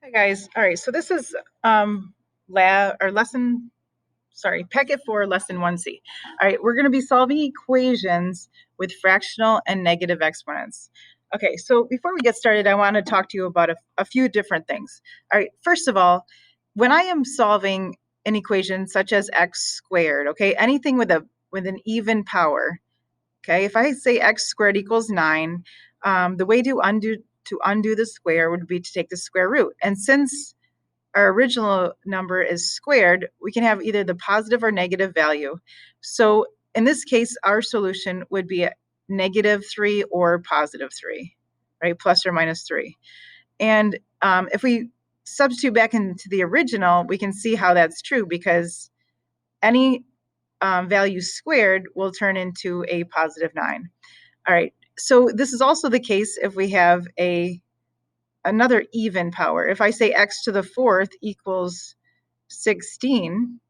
Hi guys. All right, so this is packet 4, lesson 1C. All right, we're going to be solving equations with fractional and negative exponents. Okay, so before we get started, I want to talk to you about a few different things. All right, first of all, when I am solving an equation such as x squared, okay, anything with an even power, okay, if I say x squared equals 9, the way to undo the square would be to take the square root. And since our original number is squared, we can have either the positive or negative value. So in this case, our solution would be -3 or +3, right? Plus or minus 3. And if we substitute back into the original, we can see how that's true because any value squared will turn into a +9. All right, so this is also the case if we have another even power. If I say x to the 4th equals 16,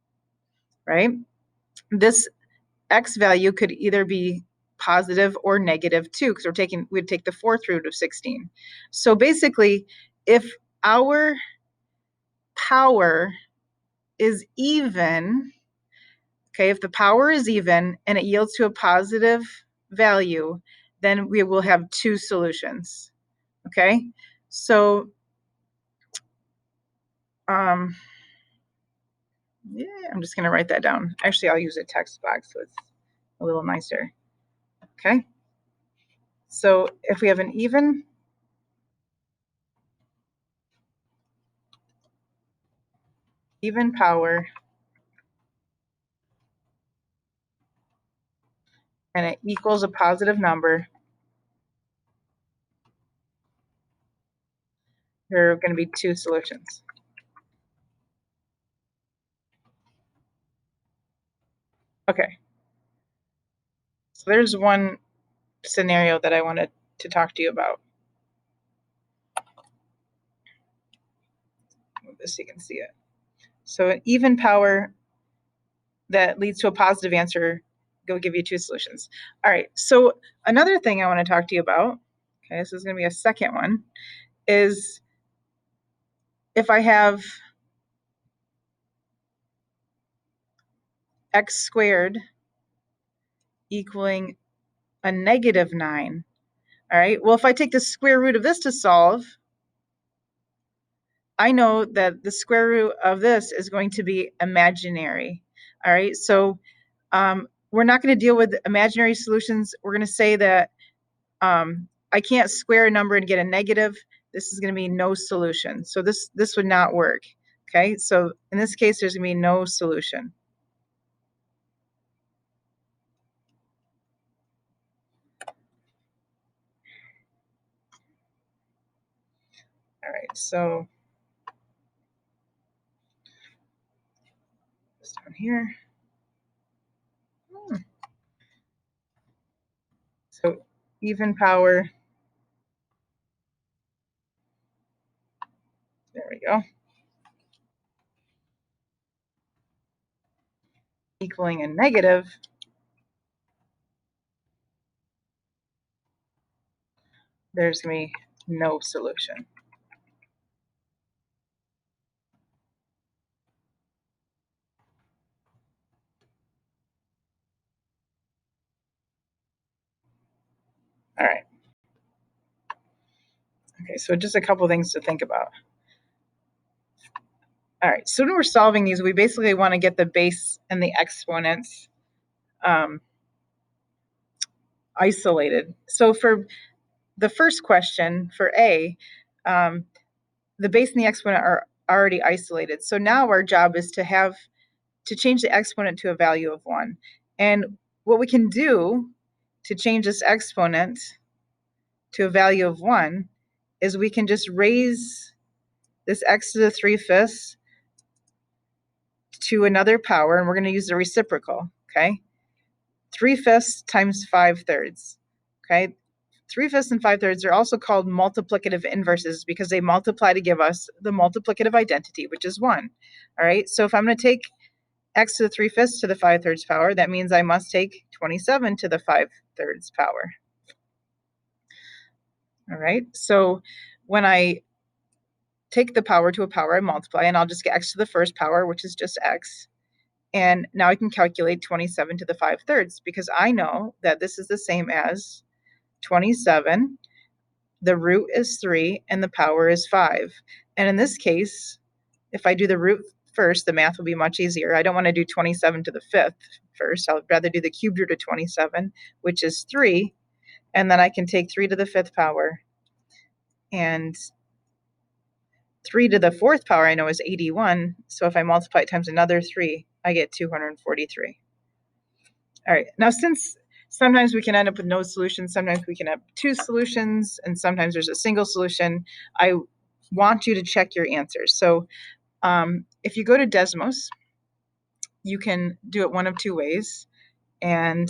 right? This x value could either be positive or -2 because we'd take the 4th root of 16. So basically, if our power is even, okay, if the power is even and it yields to a positive value, then we will have two solutions. Okay, so yeah, I'm just going to write that down. Actually, I'll use a text box so it's a little nicer. Okay, so if we have an even power and it equals a positive number, there are going to be two solutions. Okay, so there's one scenario that I wanted to talk to you about. Move this so you can see it. So an even power that leads to a positive answer will give you two solutions. All right, so another thing I want to talk to you about, okay, this is going to be a second one, is if I have x squared equaling a -9. All right, well, if I take the square root of this to solve, I know that the square root of this is going to be imaginary. All right, so we're not going to deal with imaginary solutions. We're going to say that I can't square a number and get a negative. This is going to be no solution. So this would not work. Okay, so in this case, there's going to be no solution. All right, so this down here. So even power. There we go. Equaling a negative. There's going to be no solution. All right. Okay, so just a couple things to think about. All right, so when we're solving these, we basically want to get the base and the exponents isolated. So for the first question, for A, the base and the exponent are already isolated. So now our job is to change the exponent to a value of 1. And what we can do to change this exponent to a value of 1 is we can just raise this x to the 3/5 to another power, and we're going to use the reciprocal, okay? 3/5 times 5/3, okay? 3/5 and 5/3 are also called multiplicative inverses because they multiply to give us the multiplicative identity, which is 1, all right? So if I'm going to take x to the 3/5 to the 5/3 power, that means I must take 27 to the 5/3 power. All right, so when I take the power to a power, I multiply, and I'll just get x to the first power, which is just x. And now I can calculate 27 to the 5/3 because I know that this is the same as 27. The root is 3 and the power is 5. And in this case, if I do the root first, the math will be much easier. I don't want to do 27 to the 5th first. I'll rather do the cubed root of 27, which is 3. And then I can take 3 to the 5th power. And 3 to the 4th power I know is 81. So if I multiply it times another 3, I get 243. All right, now since sometimes we can end up with no solution, sometimes we can have two solutions, and sometimes there's a single solution, I want you to check your answers. So if you go to Desmos, you can do it one of two ways, and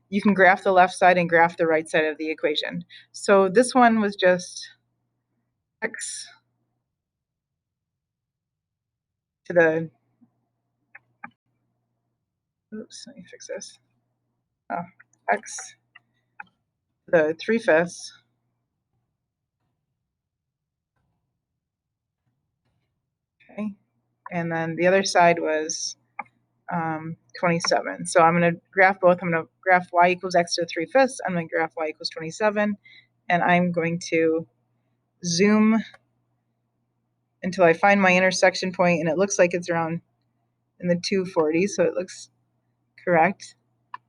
you can graph the left side and graph the right side of the equation. So this one was just x to the, oops, let me fix this. Oh, x to the 3/5. Okay, and then the other side was 27. So I'm going to graph both. I'm going to graph y equals x to the 3/5. I'm going to graph y equals 27. And I'm going to zoom until I find my intersection point, and it looks like it's around in the 240, so it looks correct.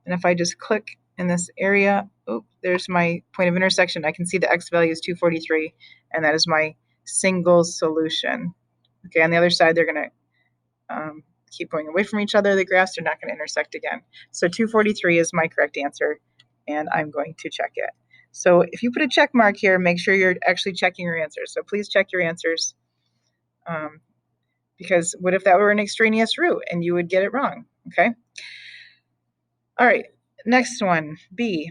And if I just click in this area, oh, there's my point of intersection. I can see the x value is 243, and that is my single solution. Okay, on the other side, they're going to keep going away from each other, the graphs are not going to intersect again. So 243 is my correct answer, and I'm going to check it. So if you put a check mark here, make sure you're actually checking your answers. So please check your answers, because what if that were an extraneous root and you would get it wrong, okay? All right, next one, B.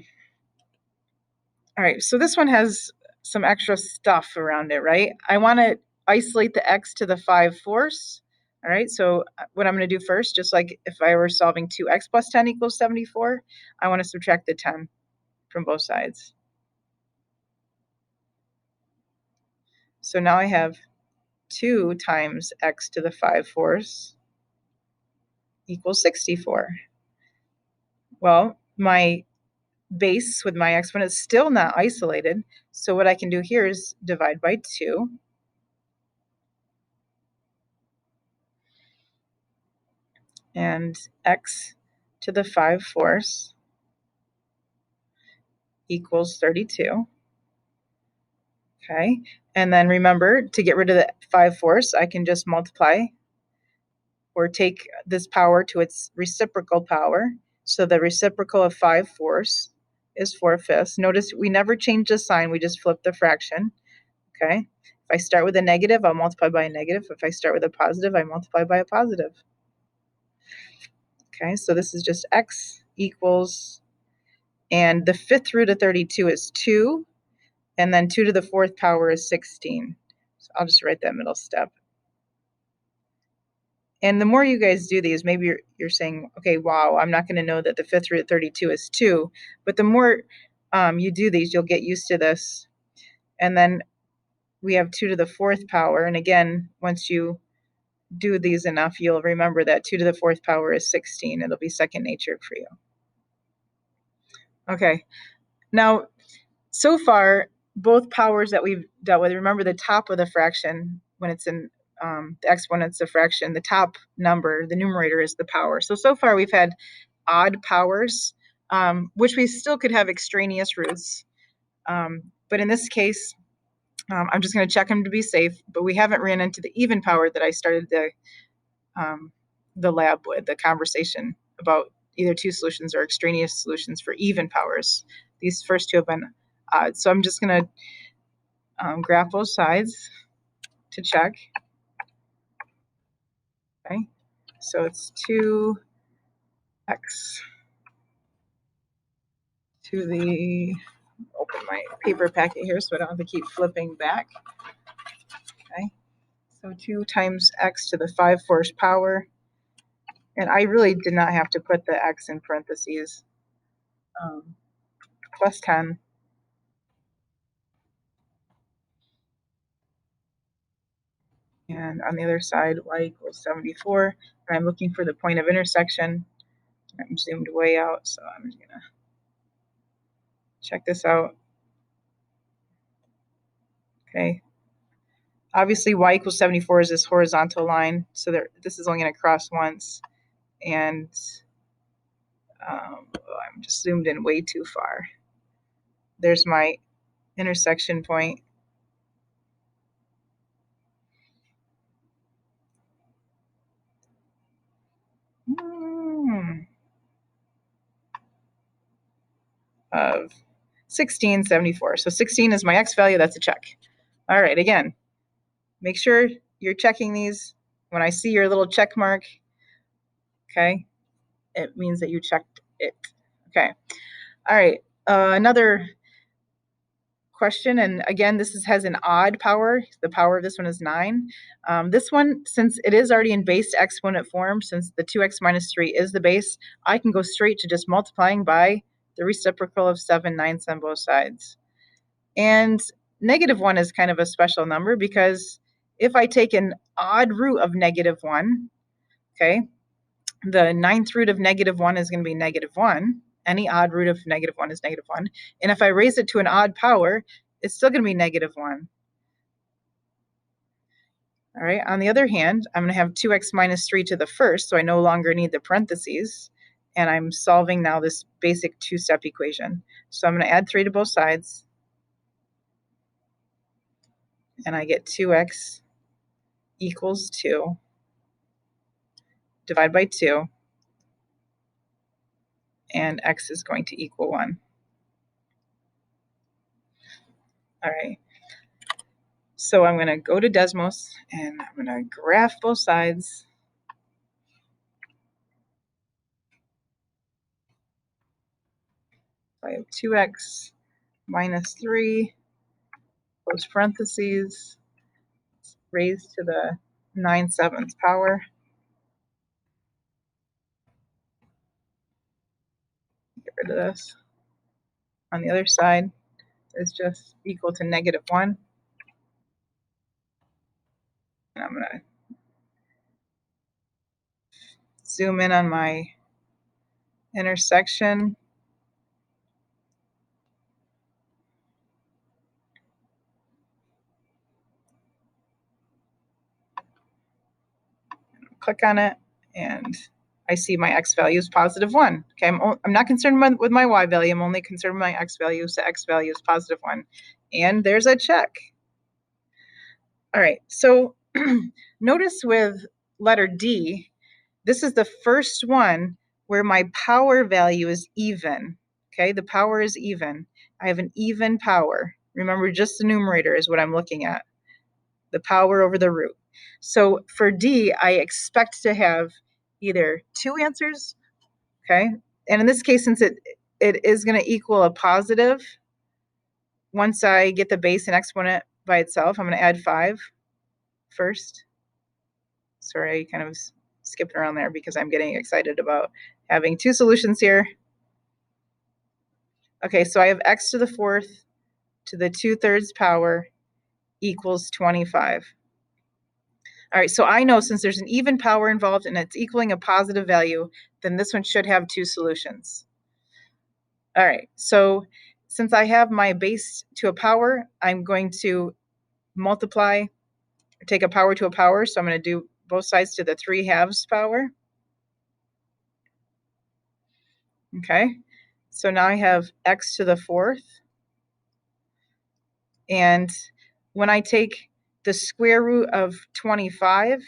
All right, so this one has some extra stuff around it, right? I want to isolate the x to the 5/4. All right, so what I'm going to do first, just like if I were solving 2x plus 10 equals 74, I want to subtract the 10 from both sides. So now I have 2 times x to the 5/4 equals 64. Well, my base with my exponent is still not isolated, so what I can do here is divide by 2. And x to the 5/4 equals 32. Okay, and then remember, to get rid of the 5/4, I can just multiply or take this power to its reciprocal power. So the reciprocal of 5/4 is 4/5. Notice we never change the sign, we just flip the fraction. Okay, if I start with a negative, I'll multiply by a negative. If I start with a positive, I multiply by a positive. Okay, so this is just x equals, and the 5th root of 32 is 2, and then 2 to the 4th power is 16. So I'll just write that middle step. And the more you guys do these, maybe you're saying, okay, wow, I'm not going to know that the 5th root of 32 is 2. But the more you do these, you'll get used to this. And then we have 2 to the 4th power. And again, once you do these enough, you'll remember that 2 to the 4th power is 16. It'll be second nature for you. Okay, now so far, both powers that we've dealt with, remember the top of the fraction, when it's in the exponents of fraction, the top number, the numerator is the power. So far we've had odd powers, which we still could have extraneous roots. But in this case, I'm just going to check them to be safe, but we haven't ran into the even power that I started the lab with, the conversation about either two solutions or extraneous solutions for even powers. These first two have been odd. So I'm just going to graph both sides to check. Okay, so it's 2x to the, open my paper packet here so I don't have to keep flipping back. Okay, so 2 times x to the 5/4 power. And I really did not have to put the x in parentheses. Plus 10. And on the other side, y equals 74. And I'm looking for the point of intersection. I'm zoomed way out, so I'm just gonna check this out. Okay. Obviously, y equals 74 is this horizontal line, so this is only going to cross once. And I'm just zoomed in way too far. There's my intersection point. Of 1674. So 16 is my x value. That's a check. All right, again, make sure you're checking these. When I see your little check mark, okay, it means that you checked it. Okay. All right. Another question, and again, this has an odd power. The power of this one is 9. This one, since it is already in base exponent form, since the 2x minus 3 is the base, I can go straight to just multiplying by the reciprocal of 7 9ths on both sides. And -1 is kind of a special number because if I take an odd root of -1, okay, the 9th root of -1 is going to be -1. Any odd root of -1 is -1. And if I raise it to an odd power, it's still going to be -1. All right. On the other hand, I'm going to have 2x minus 3 to the first, so I no longer need the parentheses. And I'm solving now this basic two-step equation. So I'm going to add 3 to both sides. And I get 2x equals 2. Divide by 2. And x is going to equal 1. All right. So I'm going to go to Desmos, and I'm going to graph both sides. I have 2x minus 3, close parentheses, raised to the 9/7 power. Get rid of this. On the other side is just equal to -1. And I'm going to zoom in on my intersection. Click on it, and I see my x value is +1. Okay, I'm not concerned with my y value. I'm only concerned with my x value. So x value is +1. And there's a check. All right, so notice with letter D, this is the first one where my power value is even. Okay, the power is even. I have an even power. Remember, just the numerator is what I'm looking at, the power over the root. So for D, I expect to have either 2 answers, okay? And in this case, since it is going to equal a positive, once I get the base and exponent by itself, I'm going to add 5 first. Sorry, I kind of skipped around there because I'm getting excited about having 2 solutions here. Okay, so I have x to the 4th to the 2/3 power equals 25. All right, so I know since there's an even power involved and it's equaling a positive value, then this one should have 2 solutions. All right, so since I have my base to a power, I'm going to multiply, take a power to a power. So I'm going to do both sides to the 3/2 power. Okay, so now I have x to the 4th. And when I take the square root of 25,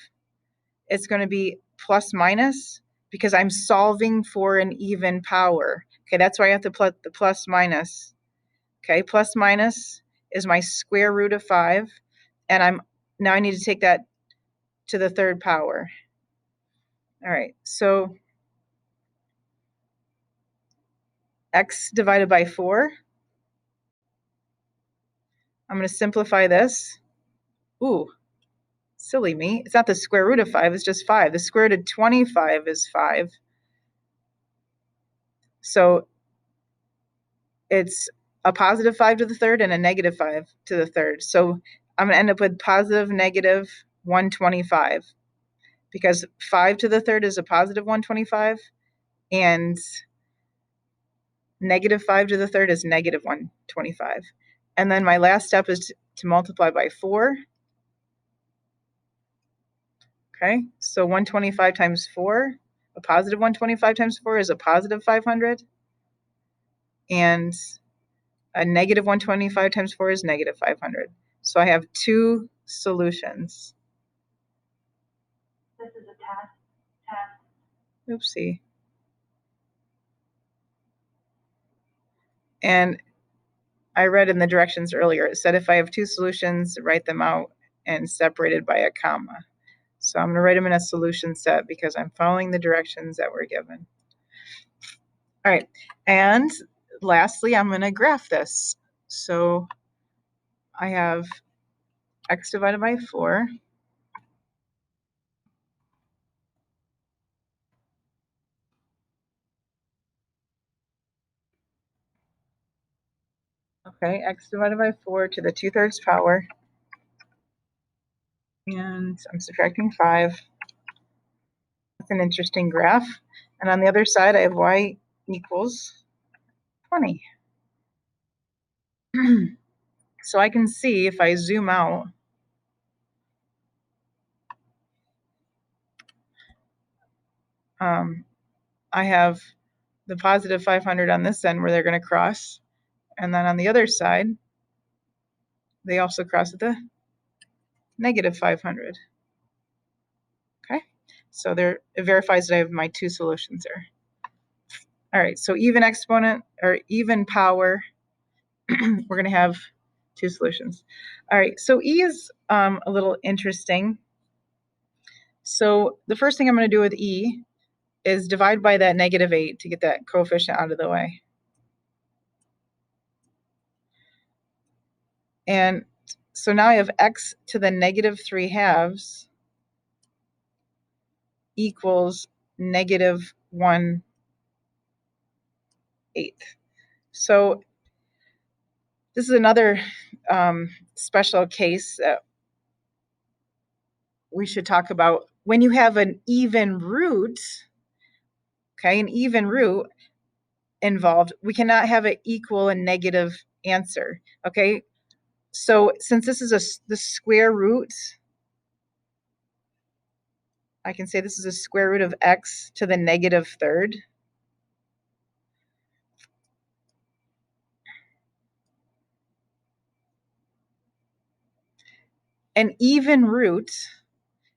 it's going to be plus minus because I'm solving for an even power. Okay, that's why I have to put the plus minus. Okay, plus minus is my square root of 5. And now I need to take that to the 3rd power. All right, so x divided by 4. I'm going to simplify this. Ooh, silly me. It's not the square root of 5, it's just 5. The square root of 25 is 5. So it's a positive 5 to the 3rd and a negative 5 to the 3rd. So I'm going to end up with positive, negative, 125, because 5 to the third is a positive 125, and negative 5 to the third is negative 125. And then my last step is to multiply by 4. Okay, so 125 times 4, a positive 125 times 4 is a positive 500, and a negative 125 times 4 is negative 500. So I have two solutions. This is a test. Oopsie. And I read in the directions earlier, it said if I have two solutions, write them out and separated by a comma. So I'm going to write them in a solution set because I'm following the directions that were given. All right, and lastly, I'm going to graph this. So I have x divided by 4. Okay, x divided by 4 to the 2/3 power. And I'm subtracting 5. That's an interesting graph. And on the other side, I have y equals 20. So I can see if I zoom out, I have the positive 500 on this end where they're going to cross. And then on the other side, they also cross at the negative 500. Okay, so it verifies that I have my two solutions there. All right, so even exponent or even power, we're going to have two solutions. All right, so E is a little interesting. So the first thing I'm going to do with E is divide by that negative 8 to get that coefficient out of the way. And so now I have x to the negative 3/2 equals negative 1/8. So this is another special case that we should talk about. When you have an even root, okay, an even root involved, we cannot have an equal and negative answer, okay? So since this is the square root, I can say this is a square root of x to the negative 3rd. An even root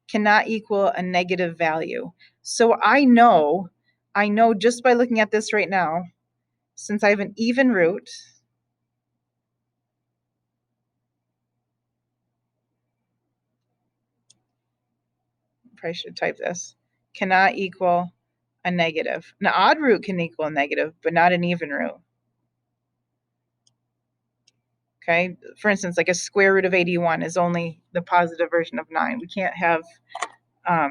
cannot equal a negative value. So I know just by looking at this right now, since I have an even root, probably should type this, cannot equal a negative. An odd root can equal a negative, but not an even root. Okay, for instance, like a square root of 81 is only the positive version of 9. We can't have a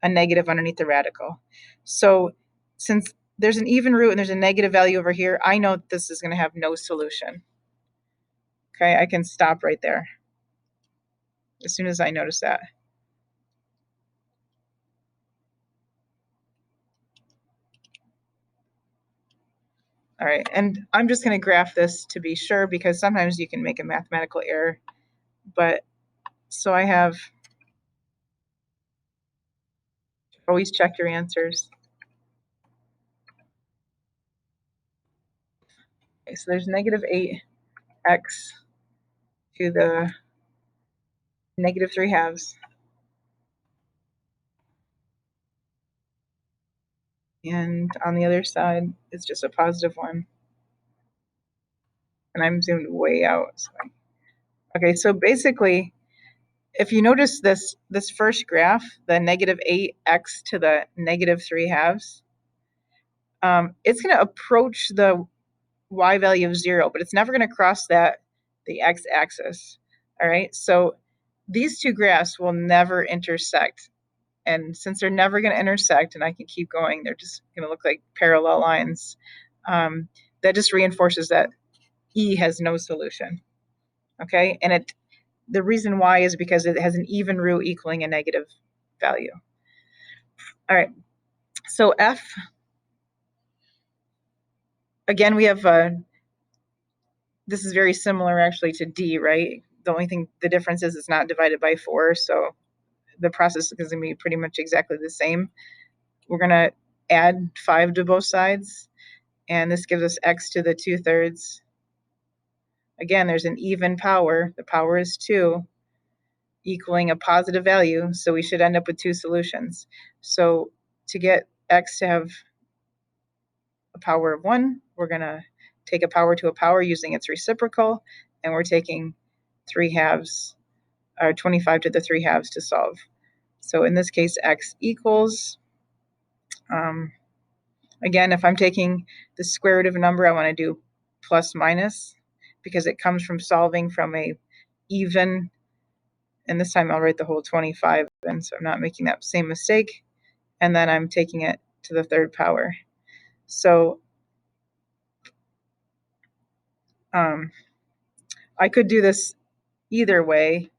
negative underneath the radical. So since there's an even root and there's a negative value over here, I know this is going to have no solution. Okay, I can stop right there as soon as I notice that. All right, and I'm just going to graph this to be sure because sometimes you can make a mathematical error. But so I have, always check your answers. Okay, so there's negative 8x to the negative 3/2. And on the other side, it's just a positive 1. And I'm zoomed way out. So okay, so basically, if you notice this first graph, the negative 8x to the negative 3/2, it's going to approach the y value of 0, but it's never going to cross the x-axis. All right, so these two graphs will never intersect. And since they're never going to intersect, and I can keep going, they're just going to look like parallel lines. That just reinforces that E has no solution. Okay, and The reason why is because it has an even root equaling a negative value. All right, so F, again, we have, this is very similar actually to D, right? The only thing, the difference is it's not divided by 4, so the process is going to be pretty much exactly the same. We're going to add 5 to both sides, and this gives us x to the 2/3. Again, there's an even power. The power is 2, equaling a positive value, so we should end up with 2 solutions. So to get x to have a power of 1, we're going to take a power to a power using its reciprocal, and we're taking 3/2, or 25 to the 3/2 to solve. So in this case, x equals, again, if I'm taking the square root of a number, I want to do plus minus because it comes from solving from a even, and this time I'll write the whole 25, and so I'm not making that same mistake, and then I'm taking it to the 3rd power. So I could do this either way.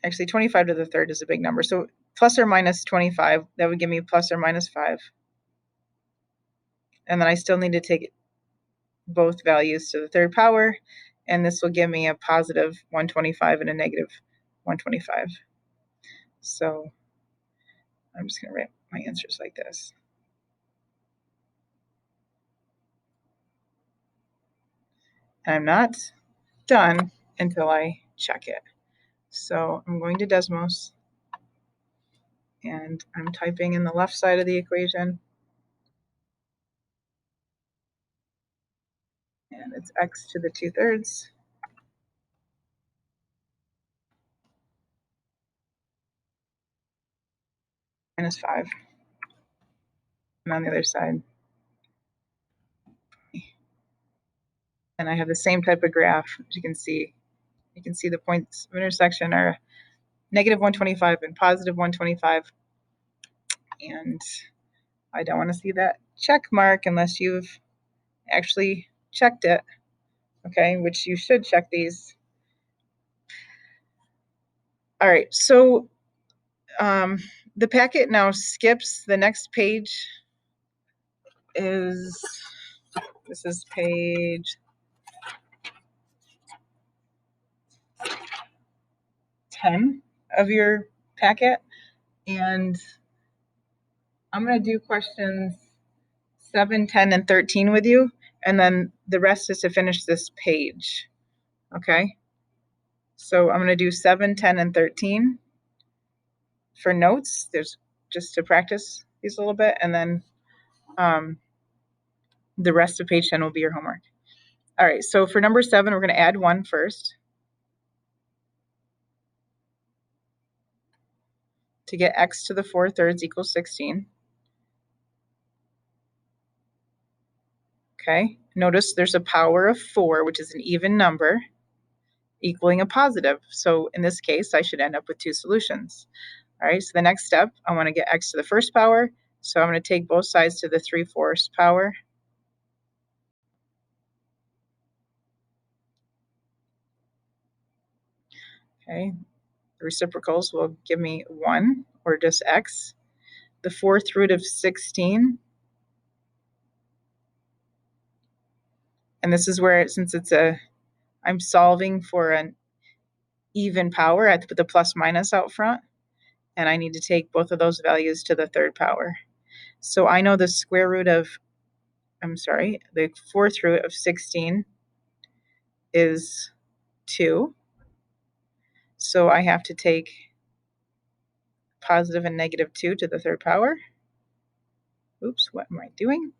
Actually, 25 to the 3rd is a big number, so plus or minus 25, that would give me plus or minus 5, and then I still need to take both values to the 3rd power, and this will give me a positive 125 and a negative 125. So I'm just going to write my answers like this. And I'm not done until I check it. So I'm going to Desmos, and I'm typing in the left side of the equation, and it's x to the 2/3 minus 5. And on the other side, and I have the same type of graph. As you can see the points of intersection are negative 125 and positive 125, and I don't want to see that check mark unless you've actually checked it, okay, which you should check these. All right, so the packet now skips. The next page is, this is page 10 of your packet, and I'm going to do questions 7, 10, and 13 with you, and then the rest is to finish this page, okay? So I'm going to do 7, 10, and 13 for notes. There's just to practice these a little bit, and then the rest of page 10 will be your homework. All right, so for number 7, we're going to add 1 first to get x to the 4/3 equals 16. Okay, notice there's a power of 4, which is an even number, equaling a positive. So in this case, I should end up with 2 solutions. All right, so the next step, I want to get x to the 1st power. So I'm going to take both sides to the 3/4 power. Okay, the reciprocals will give me 1, or just x. The 4th root of 16, and this is where, since I'm solving for an even power, I have to put the plus minus out front, and I need to take both of those values to the 3rd power. So I know the square root of, the 4th root of 16 is 2. So I have to take positive and negative 2 to the 3rd power. Oops, what am I doing?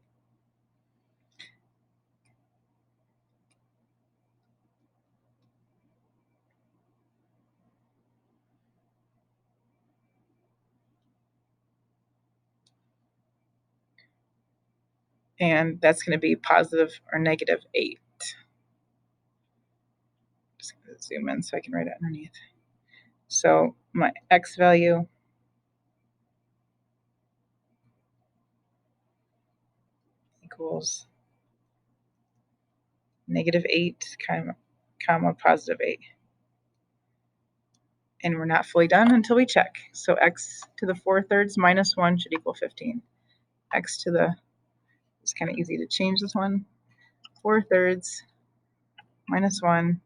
And that's going to be positive or negative 8. Just going to zoom in so I can write it underneath. So my x value equals negative 8, comma positive 8. And we're not fully done until we check. So x to the 4/3 minus 1 should equal 15. X to the, it's kind of easy to change this one. 4/3 minus 1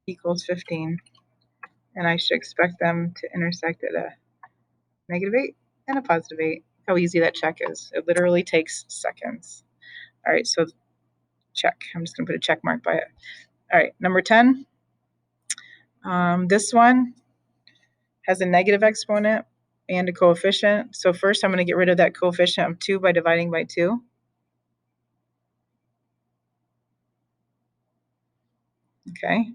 equals 15. And I should expect them to intersect at a -8 and a +8. How easy that check is. It literally takes seconds. All right, so check. I'm just going to put a check mark by it. All right, number 10. This one has a negative exponent and a coefficient. So first I'm going to get rid of that coefficient of 2 by dividing by 2. Okay,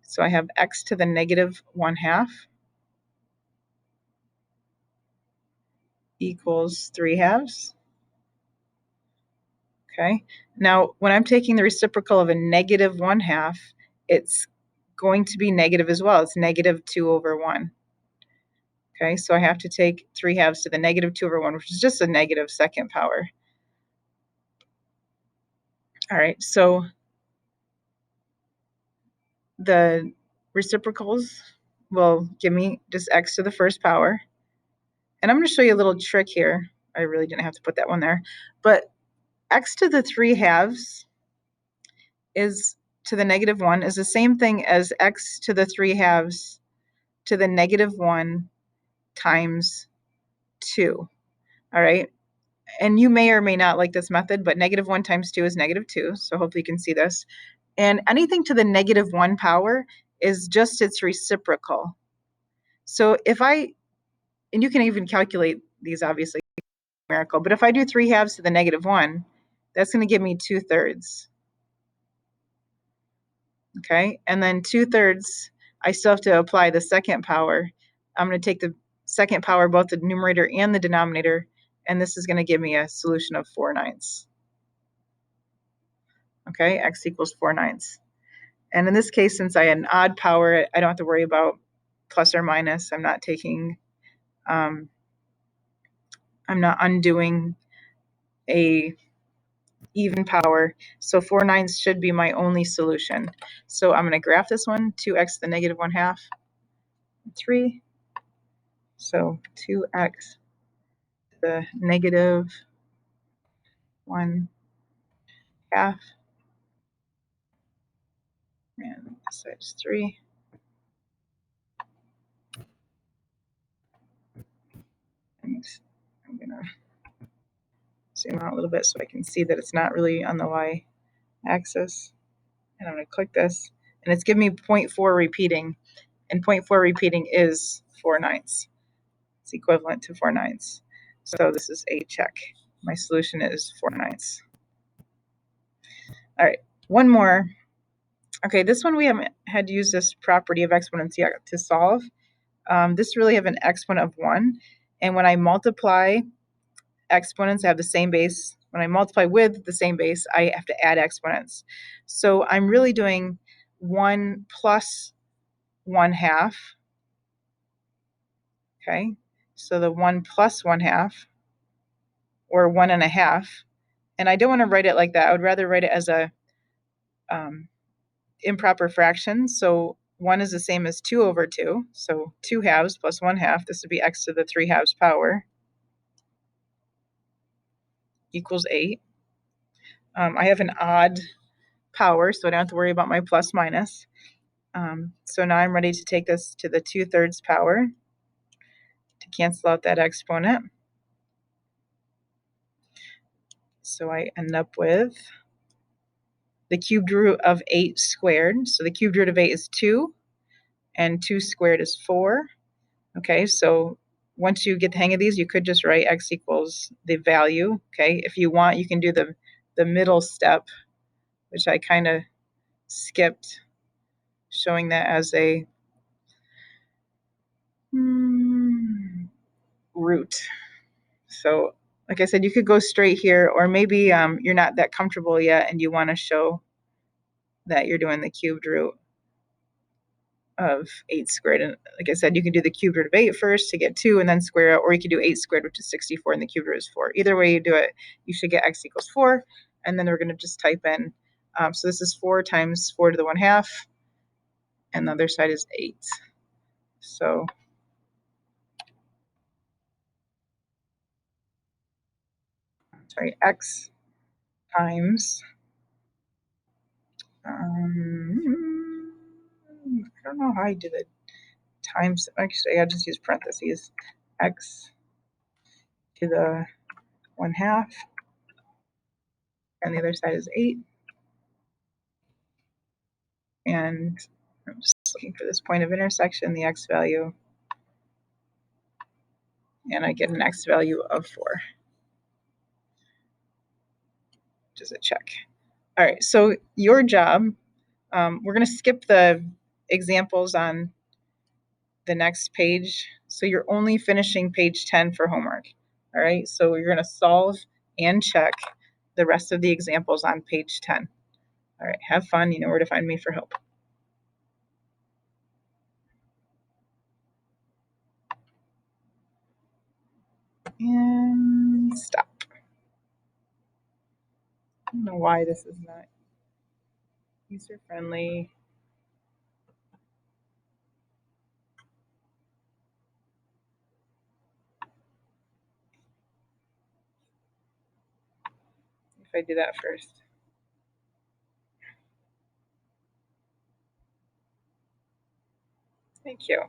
so I have x to the -1/2 equals 3/2. Okay, now when I'm taking the reciprocal of a -1/2, it's going to be negative as well. It's -2/1. Okay, so I have to take 3/2 to the -2/1, which is just a negative second power. All right, so the reciprocals will give me just x to the first power. And I'm going to show you a little trick here. I really didn't have to put that one there. But x to the 3/2 is to the -1 is the same thing as x to the 3/2 to the -1 times 2. All right. And you may or may not like this method, but -1 times 2 is -2. So hopefully you can see this. And anything to the -1 power is just its reciprocal. So if I, and you can even calculate these obviously numerical, but if I do 3/2 to the -1, that's going to give me 2/3. Okay, and then 2/3, I still have to apply the second power. I'm going to take the second power, both the numerator and the denominator, and this is going to give me a solution of 4/9. Okay, x equals 4/9. And in this case, since I had an odd power, I don't have to worry about plus or minus. I'm not taking, I'm not undoing a even power. So 4/9 should be my only solution. So I'm going to graph this one, 2x to the -1/2, 3. So 2x to the -1/2, and this side is 3. And I'm going to zoom out a little bit so I can see that it's not really on the y-axis. And I'm going to click this, and it's giving me 0.4 repeating, and 0.4 repeating is 4/9. It's equivalent to 4/9. So this is a check. My solution is 4/9. All right, one more. Okay, this one we haven't had to use this property of exponents yet to solve. This really have an exponent of 1, and when I multiply exponents, I have the same base. When I multiply with the same base, I have to add exponents. So I'm really doing 1 plus 1/2. Okay, so the 1 plus 1/2, or 1.5. And I don't want to write it like that. I would rather write it as a improper fraction. So 1 is the same as 2/2. So 2/2 plus 1/2, this would be x to the 3/2 power, equals 8. I have an odd power, so I don't have to worry about my plus minus. So now I'm ready to take this to the 2/3 power to cancel out that exponent. So I end up with the cubed root of 8 squared. So the cubed root of 8 is 2, and 2 squared is 4. Okay, so once you get the hang of these, you could just write x equals the value. Okay, if you want, you can do the middle step, which I kind of skipped, showing that as a root. So like I said, you could go straight here, or maybe you're not that comfortable yet and you want to show that you're doing the cubed root of 8 squared. And like I said, you can do the cubed root of 8 first to get 2 and then square it, or you could do 8 squared, which is 64, and the cubed root is 4. Either way you do it, you should get x equals 4, and then we're going to just type in, so this is 4 times 4 to the 1/2, and the other side is 8. So x times, I don't know how I did it, times, actually I just use parentheses, x to the 1/2, and the other side is 8. And I'm just looking for this point of intersection, the x value, and I get an x value of 4, which is a check. All right, so your job, we're going to skip the examples on the next page. So you're only finishing page 10 for homework. All right, so you're going to solve and check the rest of the examples on page 10. All right, have fun. You know where to find me for help. And stop. I don't know why this is not user friendly. If I do that first. Thank you.